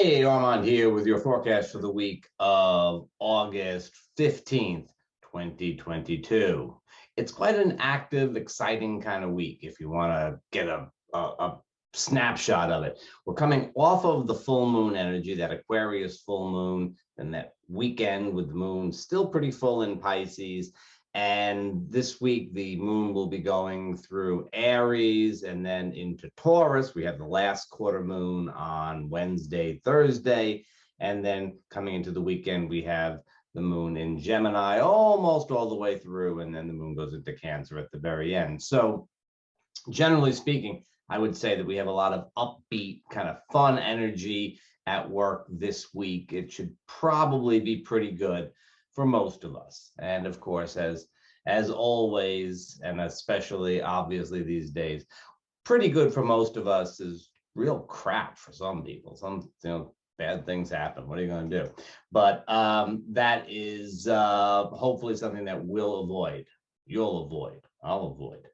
Hey, Armand here with your forecast for the week of August 15th, 2022. It's quite an active, exciting kind of week if you want to get a snapshot of it. We're coming off of the full moon energy, that Aquarius full moon, and that weekend with the moon still pretty full in Pisces. And this week, the moon will be going through Aries and then into Taurus. We have the last quarter moon on Wednesday, Thursday. And then coming into the weekend, we have the moon in Gemini almost all the way through. And then the moon goes into Cancer at the very end. So generally speaking, I would say that we have a lot of upbeat, kind of fun energy at work this week. It should probably be pretty good for most of us. And of course, as always, and especially obviously these days, pretty good for most of us is real crap for some people. Some, bad things happen. What are you going to do? But that is hopefully something that we'll avoid. You'll avoid. I'll avoid.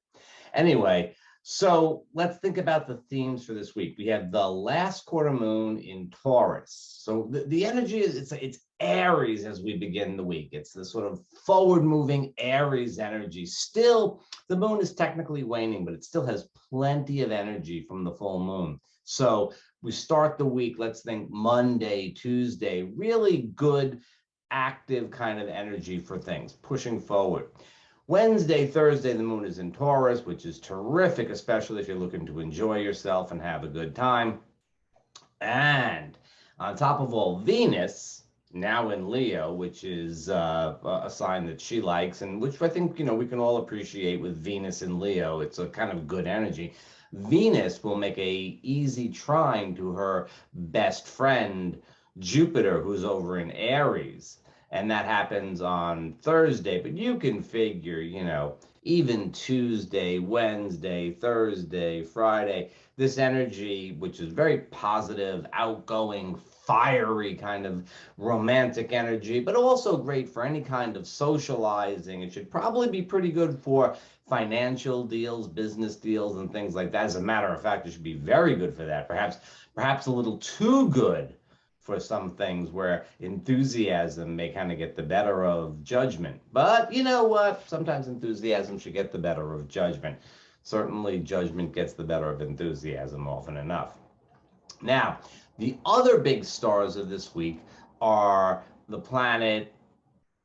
Anyway, so let's think about the themes for this week. We have the last quarter moon in Taurus. So the energy is it's Aries as we begin the week. It's the sort of forward-moving Aries energy. Still, the moon is technically waning, but it still has plenty of energy from the full moon. So we start the week, let's think Monday, Tuesday, really good, active kind of energy for things, pushing forward. Wednesday, Thursday, the moon is in Taurus, which is terrific, especially if you're looking to enjoy yourself and have a good time. And on top of all, Venus, now in Leo, which is a sign that she likes, and which I think, we can all appreciate with Venus in Leo. It's a kind of good energy. Venus will make a easy trine to her best friend, Jupiter, who's over in Aries. And that happens on Thursday, but you can figure, even Tuesday, Wednesday, Thursday, Friday, this energy, which is very positive, outgoing, fiery kind of romantic energy, but also great for any kind of socializing. It should probably be pretty good for financial deals, business deals, and things like that. As a matter of fact, it should be very good for that. Perhaps a little too good for some things where enthusiasm may kind of get the better of judgment. But you know what? Sometimes enthusiasm should get the better of judgment. Certainly, judgment gets the better of enthusiasm often enough. Now, the other big stars of this week are the planet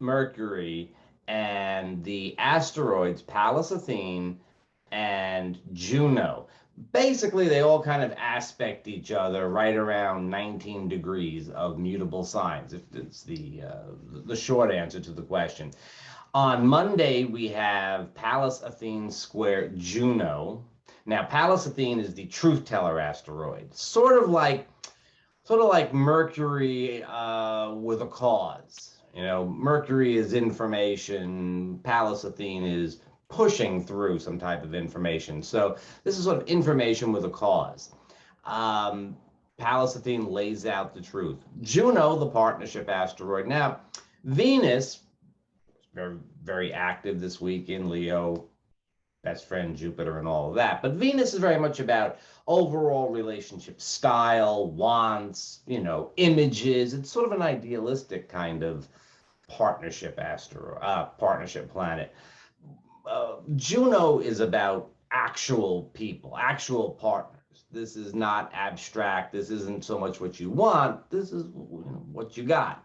Mercury and the asteroids Pallas Athene and Juno. Basically, they all kind of aspect each other right around 19 degrees of mutable signs, if it's the short answer to the question. On Monday, we have Pallas Athene square Juno. Now, Pallas Athene is the truth teller asteroid, sort of like Mercury with a cause. Mercury is information, Pallas Athene is pushing through some type of information. So this is sort of information with a cause. Pallas Athene lays out the truth. Juno, the partnership asteroid. Now, Venus, very, very active this week in Leo, best friend Jupiter and all of that. But Venus is very much about overall relationship style, wants, images. It's sort of an idealistic kind of partnership partnership planet. Juno is about actual people, actual partners. This is not abstract. This isn't so much what you want. This is what you got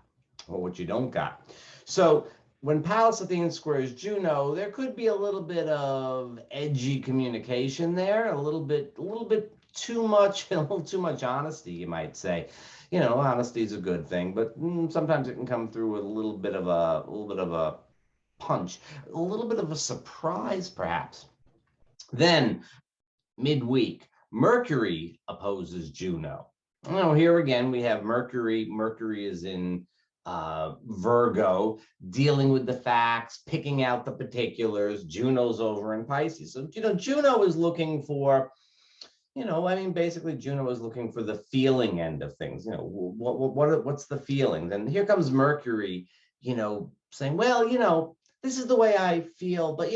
or what you don't got. So when Pallas Athene squares Juno, there could be a little bit of edgy communication there, a little bit too much, a little too much honesty, you might say. Honesty is a good thing, but sometimes it can come through with a little bit of a punch, a little bit of a surprise, perhaps. Then, midweek, Mercury opposes Juno. Here again, we have Mercury. Mercury is in Virgo, dealing with the facts, picking out the particulars. Juno's over in Pisces. So, Juno is looking for, basically Juno is looking for the feeling end of things. What's the feeling? Then here comes Mercury, saying, well, this is the way I feel, but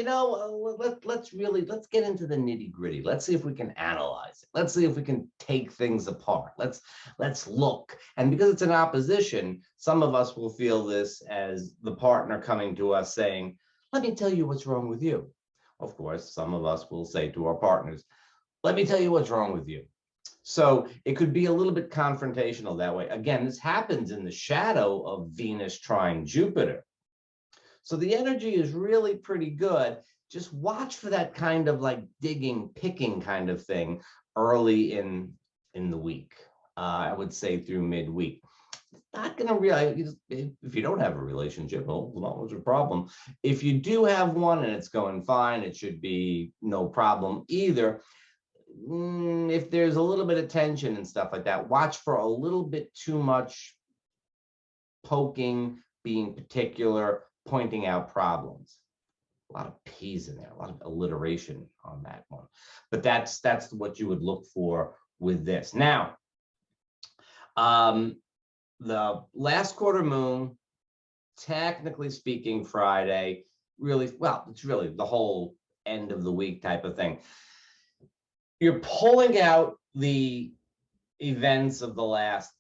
let's get into the nitty gritty. Let's see if we can analyze it. Let's see if we can take things apart. Let's look. And because it's an opposition, some of us will feel this as the partner coming to us saying, let me tell you what's wrong with you. Of course, some of us will say to our partners, let me tell you what's wrong with you. So it could be a little bit confrontational that way. Again, this happens in the shadow of Venus trine Jupiter. So the energy is really pretty good. Just watch for that kind of like digging, picking kind of thing early in the week. I would say through midweek. Not going to realize if you don't have a relationship, well, not much of a problem. If you do have one and it's going fine, it should be no problem either. If there's a little bit of tension and stuff like that, watch for a little bit too much poking, being particular, pointing out problems. A lot of P's in there, a lot of alliteration on that one. But that's what you would look for with this. Now, the last quarter moon, technically speaking, Friday, really, well, it's really the whole end of the week type of thing. You're pulling out the events of the last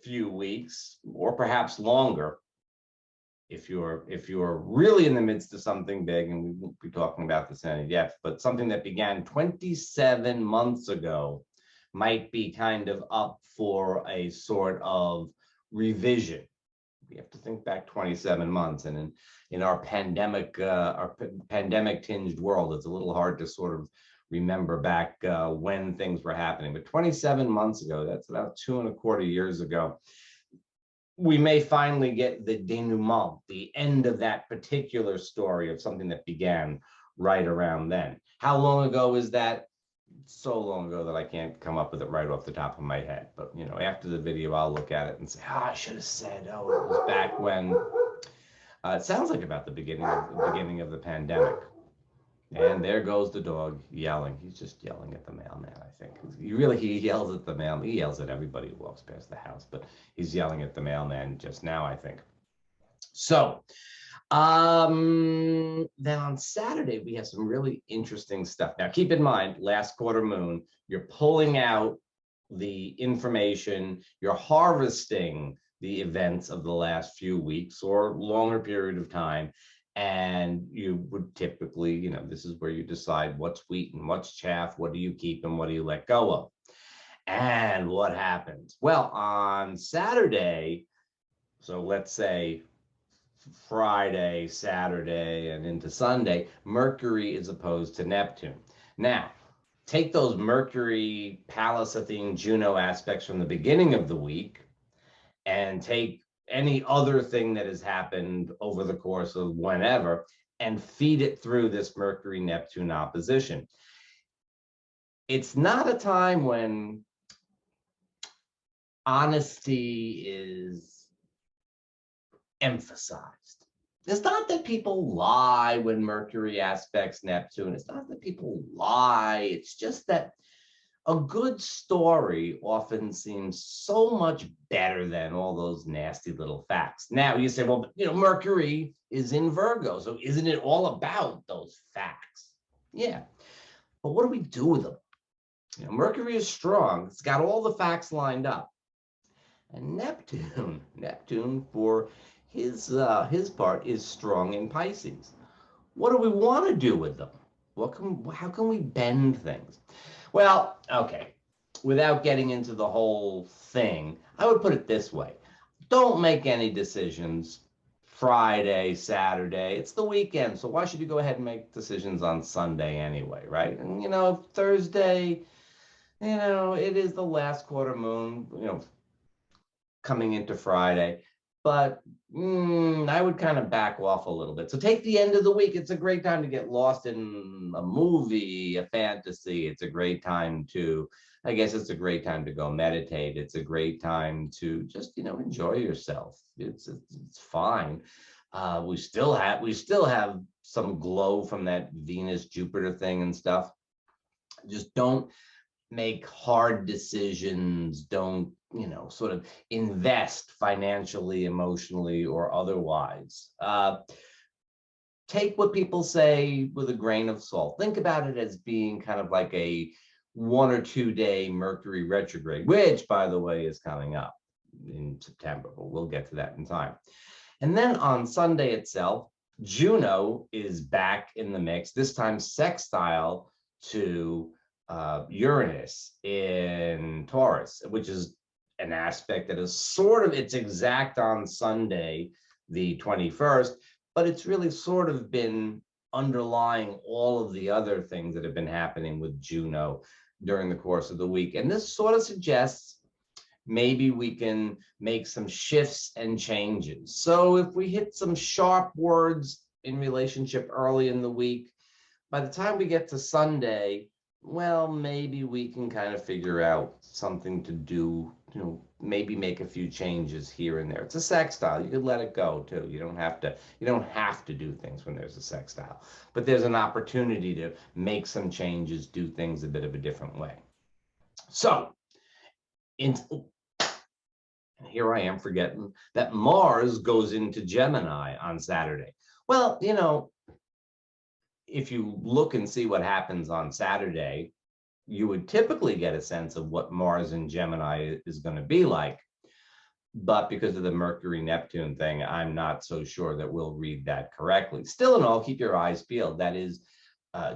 few weeks, or perhaps longer, if you're really in the midst of something big, and we won't be talking about this in any depth, but something that began 27 months ago might be kind of up for a sort of revision. We have to think back 27 months, and in our pandemic tinged world, it's a little hard to sort of remember back when things were happening. But 27 months ago, that's about 2.25 years ago, we may finally get the denouement, the end of that particular story of something that began right around then. How long ago is that? So long ago that I can't come up with it right off the top of my head. But after the video, I'll look at it and say, I should have said, it was back when. It sounds like about the beginning of the pandemic. And there goes the dog yelling. He's just yelling at the mailman, I think. He yells at the mailman. He yells at everybody who walks past the house, but he's yelling at the mailman just now, I think. So then on Saturday, we have some really interesting stuff. Now, keep in mind, last quarter moon, you're pulling out the information, you're harvesting the events of the last few weeks or longer period of time. And you would typically, this is where you decide what's wheat and what's chaff, what do you keep and what do you let go of? And what happens? Well, on Saturday, so let's say Friday, Saturday, and into Sunday, Mercury is opposed to Neptune. Now, take those Mercury, Pallas, Athene, Juno aspects from the beginning of the week and take any other thing that has happened over the course of whenever and feed it through this Mercury-Neptune opposition. It's not a time when honesty is emphasized. It's not that people lie when Mercury aspects Neptune. It's not that people lie. It's just that a good story often seems so much better than all those nasty little facts. Now you say, well, Mercury is in Virgo, so isn't it all about those facts? Yeah, but what do we do with them? Mercury is strong. It's got all the facts lined up. And Neptune for his part is strong in Pisces. What do we want to do with them? How can we bend things? Well, okay, without getting into the whole thing, I would put it this way. Don't make any decisions Friday, Saturday. It's the weekend, so why should you go ahead and make decisions on Sunday anyway, right? And, Thursday, it is the last quarter moon, coming into Friday. But I would kind of back off a little bit. So take the end of the week. It's a great time to get lost in a movie, a fantasy. It's a great time to, I guess it's a great time to go meditate. It's a great time to just, enjoy yourself. It's fine. We still have some glow from that Venus Jupiter thing and stuff. Just don't make hard decisions. Don't sort of invest financially, emotionally, or otherwise. take what people say with a grain of salt. Think about it as being kind of like a 1 or 2 day Mercury retrograde, which, by the way, is coming up in September, but we'll get to that in time. And then on Sunday itself, Juno is back in the mix, this time sextile to Uranus in Taurus, which is an aspect that is sort of, it's exact on Sunday, the 21st, but it's really sort of been underlying all of the other things that have been happening with Juno during the course of the week. And this sort of suggests maybe we can make some shifts and changes. So if we hit some sharp words in relationship early in the week, by the time we get to Sunday, well, maybe we can kind of figure out something to do, maybe make a few changes here and there. It's a sextile. You could let it go too. You don't have to do things when there's a sextile, but there's an opportunity to make some changes, do things a bit of a different way. So here I am forgetting that Mars goes into Gemini on Saturday. Well, if you look and see what happens on Saturday, you would typically get a sense of what Mars in Gemini is going to be like. But because of the Mercury-Neptune thing, I'm not so sure that we'll read that correctly. Still in all, keep your eyes peeled. That is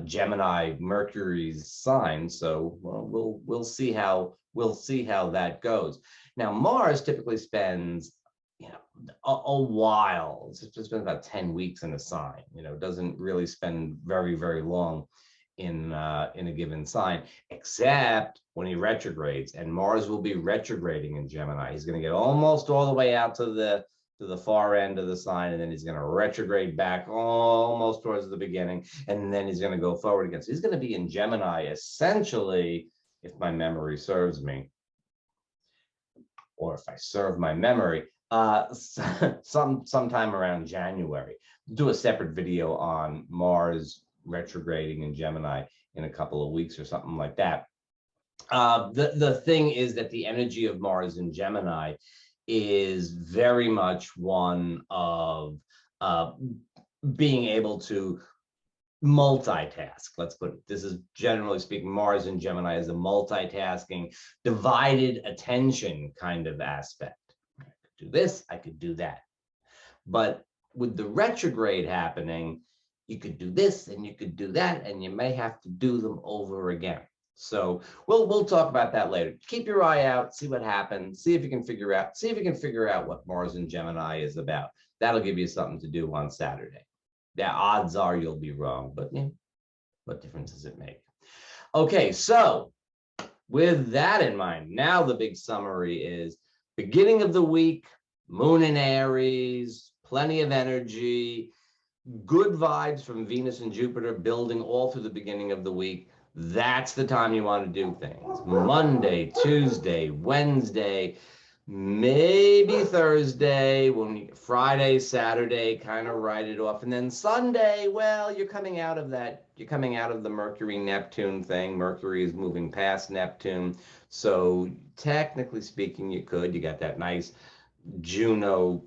Gemini, Mercury's sign. So we'll see how that goes. Now, Mars typically spends a while. It's just been about 10 weeks in a sign. Doesn't really spend very, very long in a given sign, except when he retrogrades. And Mars will be retrograding in Gemini. He's going to get almost all the way out to the far end of the sign, and then he's going to retrograde back almost towards the beginning, and then he's going to go forward again. So he's going to be in Gemini essentially, if my memory serves me, or if I serve my memory, sometime around January. We'll do a separate video on Mars retrograding in Gemini in a couple of weeks or something like that. The thing is that the energy of Mars in Gemini is very much one of being able to multitask. Let's put it. This is, generally speaking, Mars in Gemini is a multitasking, divided attention kind of aspect. I could do this, I could do that. But with the retrograde happening, you could do this and you could do that, and you may have to do them over again. So we'll talk about that later. Keep your eye out, see what happens, see if you can figure out what Mars in Gemini is about. That'll give you something to do on Saturday. The odds are you'll be wrong, but what difference does it make? Okay, so with that in mind, now the big summary is beginning of the week, Moon in Aries, plenty of energy, good vibes from Venus and Jupiter building all through the beginning of the week. That's the time you want to do things. Monday, Tuesday, Wednesday, maybe Thursday, Friday, Saturday, kind of write it off. And then Sunday, well, you're coming out of the Mercury-Neptune thing. Mercury is moving past Neptune. So technically speaking, you got that nice Juno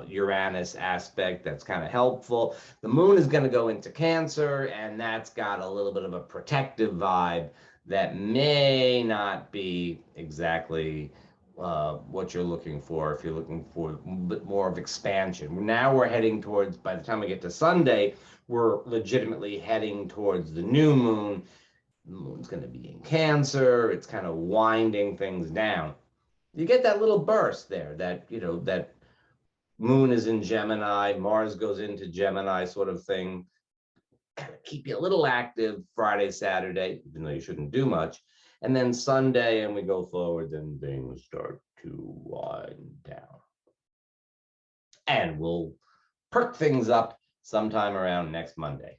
Uranus aspect that's kind of helpful. The moon is going to go into Cancer, and that's got a little bit of a protective vibe that may not be exactly what you're looking for if you're looking for a bit more of expansion. Now we're heading towards, by the time we get to Sunday, we're legitimately heading towards the new moon. The moon's going to be in Cancer. It's kind of winding things down. You get that little burst there that moon is in Gemini, Mars goes into Gemini sort of thing. Kind of keep you a little active Friday, Saturday, even though you shouldn't do much. And then Sunday, and we go forward, then things start to wind down. And we'll perk things up sometime around next Monday.